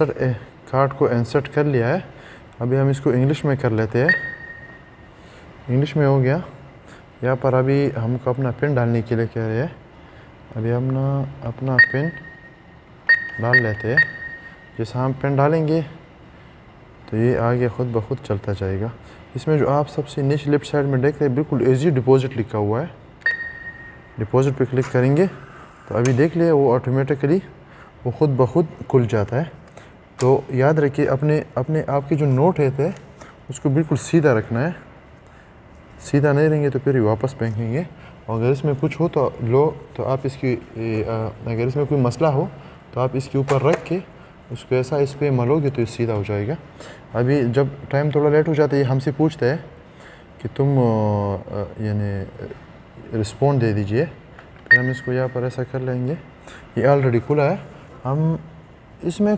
Card को insert कर लिया है। अभी हम इसको इंग्लिश में कर लेते हैं। इंग्लिश में हो गया। यहाँ पर अभी हमको अपना पिन डालने के लिए कह रहे हैं। अभी हम ना अपना पिन डाल लेते हैं। जैसा हम पिन डालेंगे तो ये आगे ख़ुद ब खुद चलता जाएगा। इसमें जो आप सबसे नीचे लेफ्ट साइड में देख रहे हैं बिल्कुल इजी डिपॉजिट लिखा हुआ है। डिपॉजिट पे क्लिक करेंगे तो अभी देख लिया वो ऑटोमेटिकली वो ख़ुद ब खुद खुल जाता है। तो याद रखिए अपने अपने आपके जो नोट है थे उसको बिल्कुल सीधा रखना है। सीधा नहीं रहेंगे तो फिर ही वापस फेंकेंगे। और अगर इसमें कुछ हो तो तो आप इसकी अगर इसमें कोई मसला हो तो आप इसके ऊपर रख के उसको ऐसा इस पर मलोगे तो ये सीधा हो जाएगा। अभी जब टाइम थोड़ा लेट हो जाता है ये हमसे पूछता है कि तुम यानी रिस्पॉन्ड दे दीजिए। फिर हम इसको यहाँ पर ऐसा कर लेंगे। ये ऑलरेडी खुला है। हम इसमें